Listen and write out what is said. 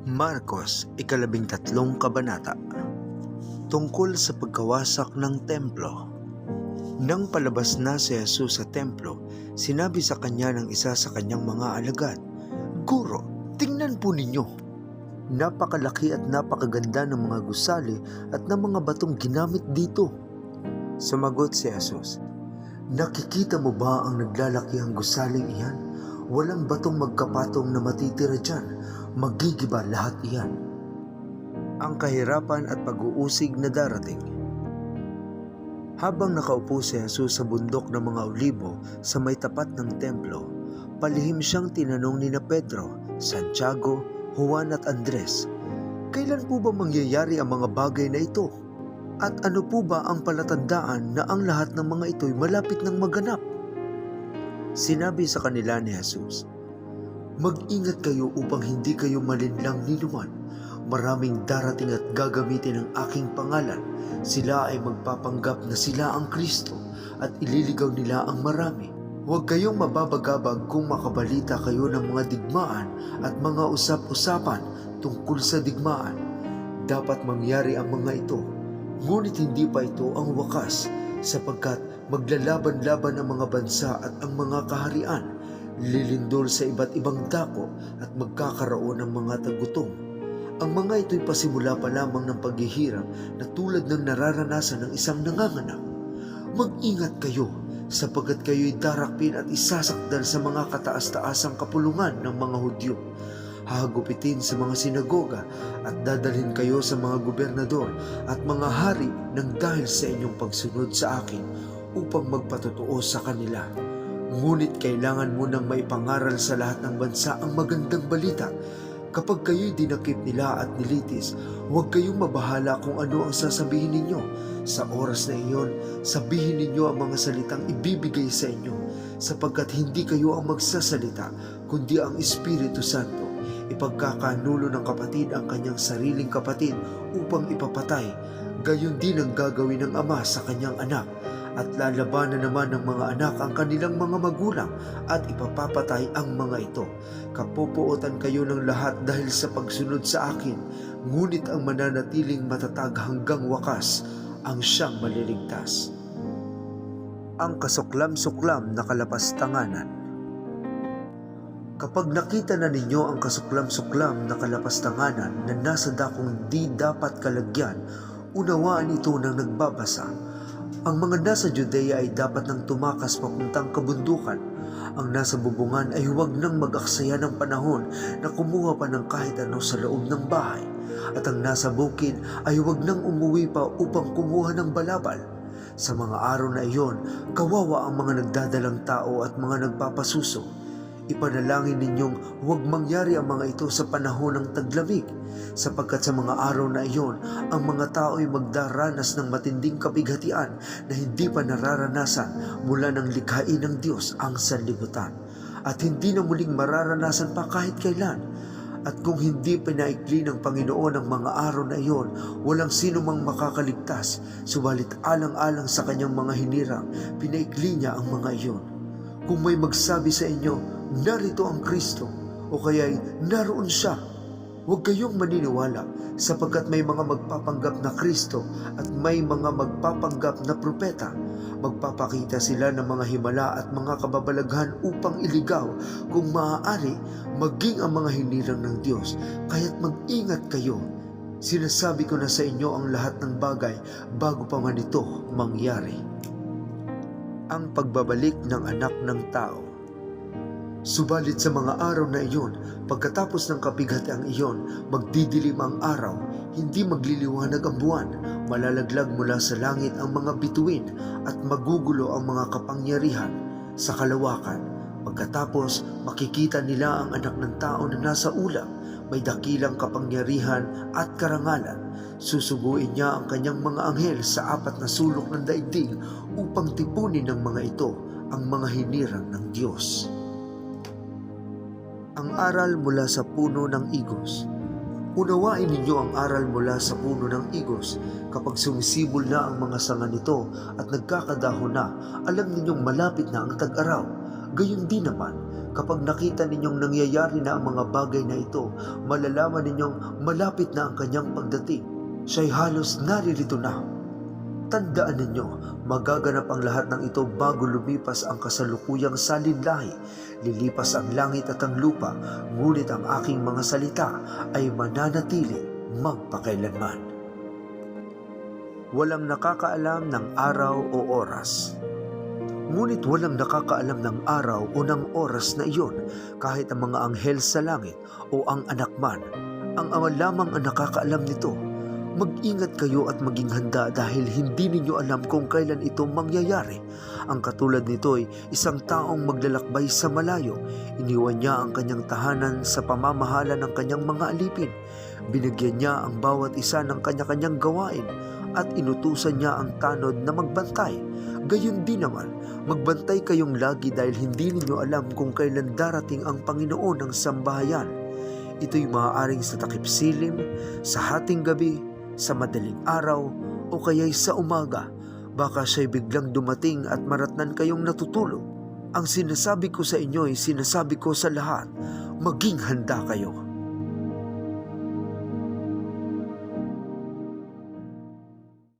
Marcos, 13 kabanata, tungkol sa pagkawasak ng templo. Nang palabas na si Jesus sa templo, sinabi sa kanya ng isa sa kanyang mga alagad, "Guro, tingnan po ninyo. Napakalaki at napakaganda ng mga gusali at ng mga batong ginamit dito." Sumagot si Jesus, "Nakikita mo ba ang naglalakihang gusaling iyan? Walang batong magkapatong na matitira dyan. Magigiba lahat iyan." Ang kahirapan at pag-uusig na darating. Habang nakaupo si Jesus sa bundok ng mga Olibo sa may tapat ng templo, palihim siyang tinanong nina Pedro, Santiago, Juan at Andres, "Kailan po ba mangyayari ang mga bagay na ito? At ano po ba ang palatandaan na ang lahat ng mga ito'y malapit ng maganap?" Sinabi sa kanila ni Jesus, "Mag-ingat kayo upang hindi kayo malinlang ninuman. Maraming darating at gagamitin ang aking pangalan. Sila ay magpapanggap na sila ang Kristo at ililigaw nila ang marami. Huwag kayong mababagabag kung makabalita kayo ng mga digmaan at mga usap-usapan tungkol sa digmaan. Dapat mangyari ang mga ito, ngunit hindi pa ito ang wakas, sapagkat maglalaban-laban ang mga bansa at ang mga kaharian, lilindol sa iba't ibang dako at magkakaroon ng mga tagutom. Ang mga ito'y pasimula pa lamang ng paghihirap na tulad ng nararanasan ng isang nanganganak. Mag-ingat kayo, sapagkat kayo'y darakpin at isasakdal sa mga kataas-taasang kapulungan ng mga Hudyo. Hahagupitin sa mga sinagoga at dadalhin kayo sa mga gobernador at mga hari ng dahil sa inyong pagsunod sa akin upang magpatotoo sa kanila. Ngunit kailangan mo nang maipangaral sa lahat ng bansa ang magandang balita. Kapag kayo'y dinakip nila at nilitis, huwag kayong mabahala kung ano ang sasabihin ninyo. Sa oras na iyon, sabihin ninyo ang mga salitang ibibigay sa inyo, sapagkat hindi kayo ang magsasalita, kundi ang Espiritu Santo. Ipagkakanulo ng kapatid ang kanyang sariling kapatid upang ipapatay. Gayon din ang gagawin ng ama sa kanyang anak, at lalabanan naman ng mga anak ang kanilang mga magulang at ipapapatay ang mga ito. Kapupuotan kayo ng lahat dahil sa pagsunod sa akin, ngunit ang mananatiling matatag hanggang wakas ang siyang maliligtas." Ang kasuklam-suklam na kalapastanganan. Kapag nakita na ninyo ang kasuklam-suklam na kalapastanganan na nasa dakong di dapat kalagyan, unawaan ito ng nagbabasa. Ang mga nasa Judea ay dapat nang tumakas papuntang kabundukan. Ang nasa bubungan ay huwag nang mag-aksaya ng panahon na kumuha pa ng kahit ano sa loob ng bahay. At ang nasa bukid ay huwag nang umuwi pa upang kumuha ng balabal. Sa mga araw na iyon, kawawa ang mga nagdadalang tao at mga nagpapasuso. Ipanalangin ninyong huwag mangyari ang mga ito sa panahon ng taglamig, sapagkat sa mga araw na iyon, ang mga tao ay magdaranas ng matinding kapighatian na hindi pa nararanasan mula ng likhain ng Diyos ang sanlibutan, at hindi na muling mararanasan pa kahit kailan. At kung hindi pinaikli ng Panginoon ang mga araw na iyon, walang sino mang makakaligtas, subalit alang-alang sa kanyang mga hinirang, pinaikli niya ang mga iyon. Kung may magsabi sa inyo, "Narito ang Kristo," o kaya'y "Naroon siya," huwag kayong maniniwala, sapagkat may mga magpapanggap na Kristo at may mga magpapanggap na propeta. Magpapakita sila ng mga himala at mga kababalaghan upang iligaw, kung maaari, maging ang mga hinirang ng Diyos. Kaya't mag-ingat kayo. Sinasabi ko na sa inyo ang lahat ng bagay bago pa man ito mangyari. Ang pagbabalik ng anak ng tao. Subalit sa mga araw na iyon, pagkatapos ng kapighatiang iyon, magdidilim ang araw, hindi magliliwanag ang buwan, malalaglag mula sa langit ang mga bituin, at magugulo ang mga kapangyarihan sa kalawakan. Pagkatapos, makikita nila ang anak ng tao na nasa ulap, may dakilang kapangyarihan at karangalan. Susuguin niya ang kanyang mga anghel sa 4 na sulok ng daigdig upang tipunin ng mga ito ang mga hinirang ng Diyos. Ang aral mula sa puno ng igos. Unawain ninyo ang aral mula sa puno ng igos. Kapag sumisibol na ang mga sanga nito at nagkakadahon na, alam ninyong malapit na ang tag-araw. Gayon din naman, kapag nakita ninyong nangyayari na ang mga bagay na ito, malalaman ninyong malapit na ang kanyang pagdating. Siya'y halos naririto na. Tandaan ninyo, magaganap ang lahat ng ito bago lumipas ang kasalukuyang salinlahi. Lilipas ang langit at ang lupa, ngunit ang aking mga salita ay mananatili magpakailanman. Walang nakakaalam ng araw o oras. Ngunit walang nakakaalam ng araw o ng oras na iyon, kahit ang mga anghel sa langit o ang anak man. Ang Ama lamang ang nakakaalam nito. Mag-ingat kayo at maging handa dahil hindi ninyo alam kung kailan ito mangyayari. Ang katulad nito ay isang taong maglalakbay sa malayo. Iniwan niya ang kanyang tahanan sa pamamahala ng kanyang mga alipin. Binigyan niya ang bawat isa ng kanya-kanyang gawain at inutusan niya ang tanod na magbantay. Gayon din naman, magbantay kayong lagi dahil hindi ninyo alam kung kailan darating ang Panginoon ng sambahayan. Ito'y maaaring sa takip silim, sa hating gabi, sa madaling araw, o kaya'y sa umaga. Baka siya'y biglang dumating at maratnan kayong natutulog. Ang sinasabi ko sa inyo ay sinasabi ko sa lahat, maging handa kayo.